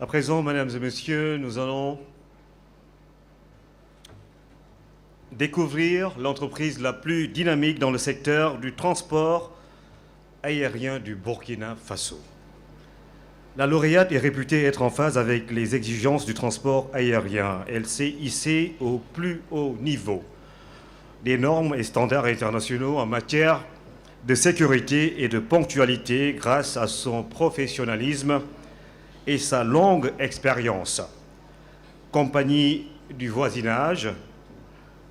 À présent, mesdames et messieurs, nous allons découvrir l'entreprise la plus dynamique dans le secteur du transport aérien du Burkina Faso. La lauréate est réputée être en phase avec les exigences du transport aérien. Elle s'est hissée au plus haut niveau des normes et standards internationaux en matière de sécurité et de ponctualité grâce à son professionnalisme et sa longue expérience. Compagnie du voisinage,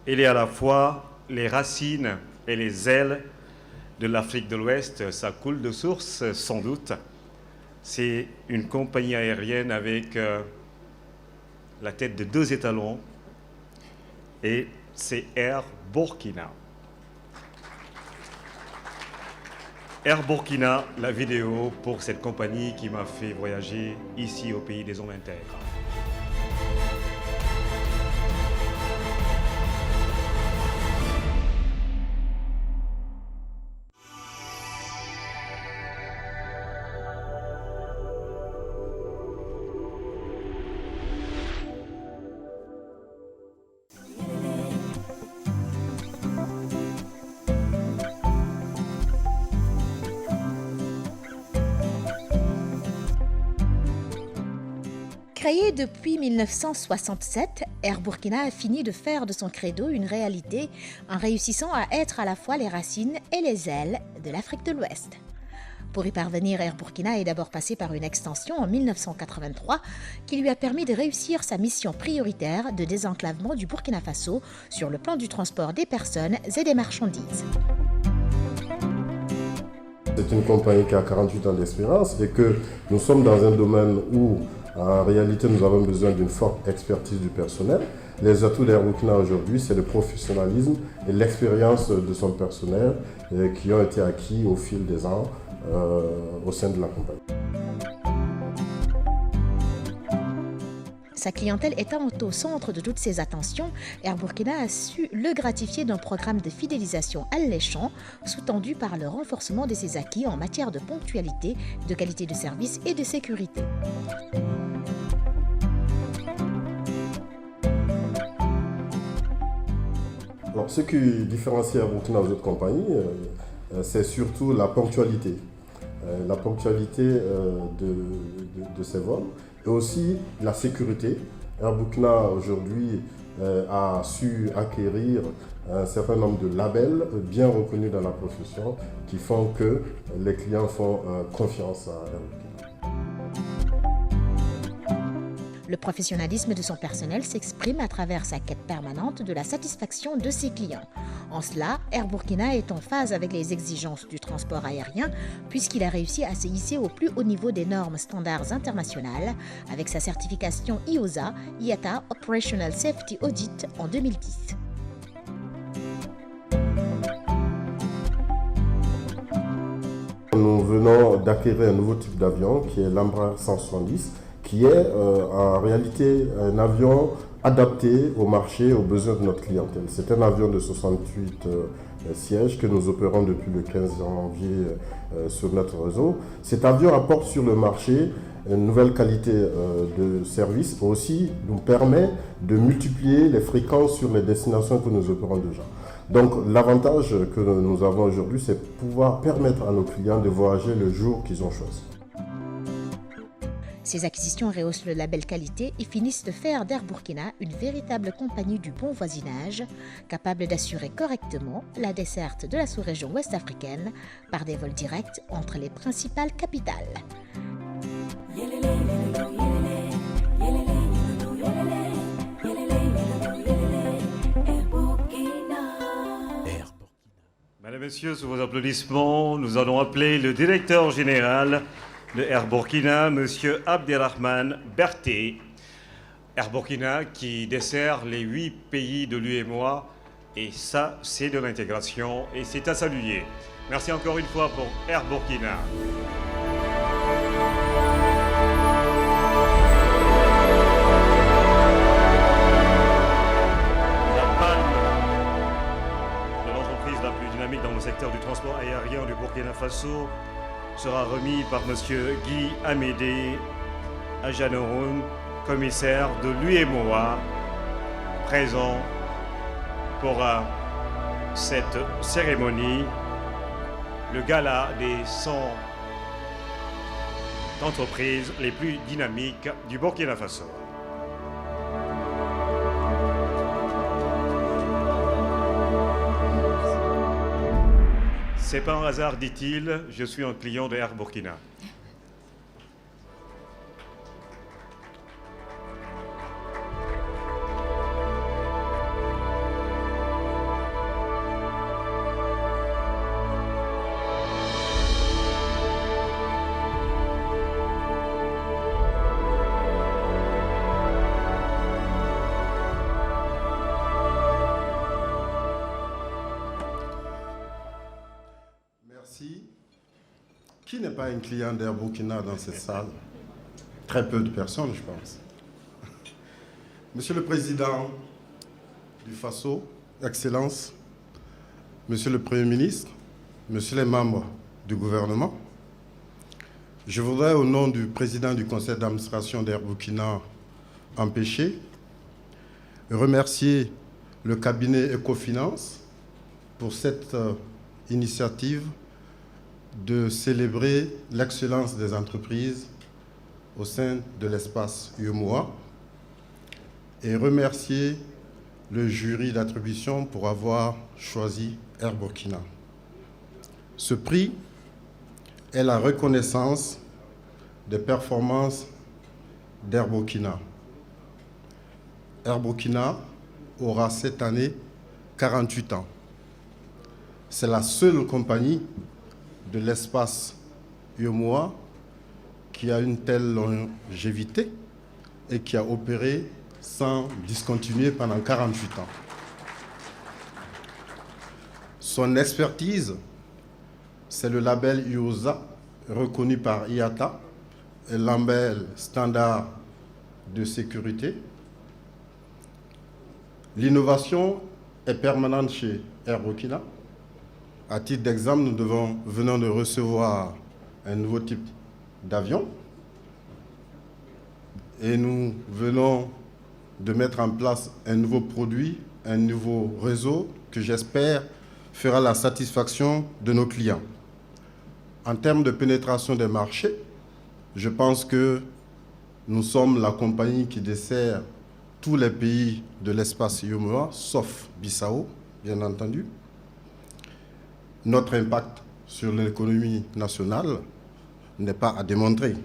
elle est à la fois les racines et les ailes de l'Afrique de l'Ouest. Ça coule de source, sans doute. C'est une compagnie aérienne avec la tête de 2 étalons et c'est Air Burkina. Air Burkina, la vidéo pour cette compagnie qui m'a fait voyager ici au pays des hommes intègres. Créé depuis 1967, Air Burkina a fini de faire de son credo une réalité en réussissant à être à la fois les racines et les ailes de l'Afrique de l'Ouest. Pour y parvenir, Air Burkina est d'abord passé par une extension en 1983 qui lui a permis de réussir sa mission prioritaire de désenclavement du Burkina Faso sur le plan du transport des personnes et des marchandises. C'est une compagnie qui a 48 ans d'expérience et que nous sommes dans un domaine où en réalité, nous avons besoin d'une forte expertise du personnel. Les atouts d'Air Burkina aujourd'hui, c'est le professionnalisme et l'expérience de son personnel qui ont été acquis au fil des ans au sein de la compagnie. Sa clientèle étant au centre de toutes ses attentions, Air Burkina a su le gratifier d'un programme de fidélisation alléchant, sous-tendu par le renforcement de ses acquis en matière de ponctualité, de qualité de service et de sécurité. Alors, ce qui différencie Air Burkina aux autres compagnies, c'est surtout la ponctualité. La ponctualité de ses vols et aussi la sécurité. Air Burkina aujourd'hui a su acquérir un certain nombre de labels bien reconnus dans la profession qui font que les clients font confiance à Air Burkina. Le professionnalisme de son personnel s'exprime à travers sa quête permanente de la satisfaction de ses clients. En cela, Air Burkina est en phase avec les exigences du transport aérien puisqu'il a réussi à se hisser au plus haut niveau des normes standards internationales avec sa certification IOSA, IATA Operational Safety Audit en 2010. Nous venons d'acquérir un nouveau type d'avion qui est l'Embraer 170, qui est en réalité un avion adapté au marché, aux besoins de notre clientèle. C'est un avion de 68 sièges que nous opérons depuis le 15 janvier sur notre réseau. Cet avion apporte sur le marché une nouvelle qualité de service, mais aussi nous permet de multiplier les fréquences sur les destinations que nous opérons déjà. Donc l'avantage que nous avons aujourd'hui, c'est de pouvoir permettre à nos clients de voyager le jour qu'ils ont choisi. Ces acquisitions rehaussent le label qualité et finissent de faire d'Air Burkina une véritable compagnie du bon voisinage, capable d'assurer correctement la desserte de la sous-région ouest africaine par des vols directs entre les principales capitales. Mesdames et messieurs, sous vos applaudissements, nous allons appeler le directeur général de Air Burkina, M. Abderrahmane Berté. Air Burkina qui dessert les 8 pays de l'UEMOA, et ça, c'est de l'intégration et c'est à saluer. Merci encore une fois pour Air Burkina. Dans le secteur du transport aérien du Burkina Faso sera remis par M. Guy Amédée, Ajanoroun, commissaire de l'UEMOA, présent pour cette cérémonie, le gala des 100 entreprises les plus dynamiques du Burkina Faso. C'est pas un hasard, dit-il, je suis un client de Air Burkina. Qui n'est pas un client d'Air Burkina dans cette salle? Très peu de personnes, je pense. Monsieur le Président du Faso, Excellences, Monsieur le Premier ministre, Monsieur les membres du gouvernement, je voudrais, au nom du Président du Conseil d'administration d'Air Burkina Empêché, remercier le cabinet Ecofinance pour cette initiative de célébrer l'excellence des entreprises au sein de l'espace UEMOA et remercier le jury d'attribution pour avoir choisi Air Burkina. Ce prix est la reconnaissance des performances d'Air Burkina. Air Burkina aura cette année 48 ans. C'est la seule compagnie de l'espace UEMOA qui a une telle longévité et qui a opéré sans discontinuer pendant 48 ans. Son expertise, c'est le label IOSA, reconnu par IATA, et label standard de sécurité. L'innovation est permanente chez Air Burkina. À titre d'exemple, nous venons de recevoir un nouveau type d'avion et nous venons de mettre en place un nouveau produit, un nouveau réseau que j'espère fera la satisfaction de nos clients. En termes de pénétration des marchés, je pense que nous sommes la compagnie qui dessert tous les pays de l'espace UEMOA, sauf Bissau, bien entendu. Notre impact sur l'économie nationale n'est pas à démontrer.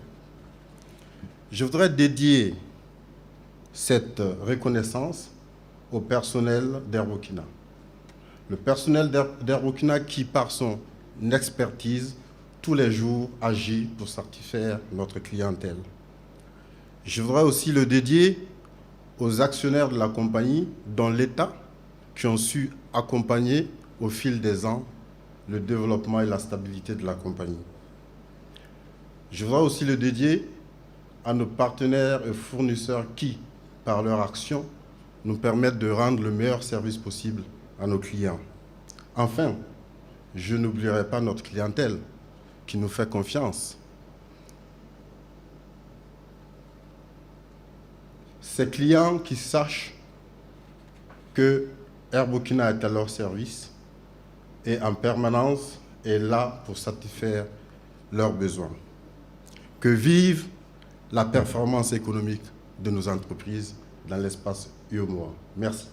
Je voudrais dédier cette reconnaissance au personnel d'Air Burkina. Le personnel d'Air Burkina qui, par son expertise, tous les jours agit pour satisfaire notre clientèle. Je voudrais aussi le dédier aux actionnaires de la compagnie, dont l'État, qui ont su accompagner au fil des ans le développement et la stabilité de la compagnie. Je voudrais aussi le dédier à nos partenaires et fournisseurs qui, par leur action, nous permettent de rendre le meilleur service possible à nos clients. Enfin, je n'oublierai pas notre clientèle qui nous fait confiance. Ces clients qui sachent que Air Burkina est à leur service et en permanence est là pour satisfaire leurs besoins. Que vive la performance économique de nos entreprises dans l'espace UEMOA. Merci.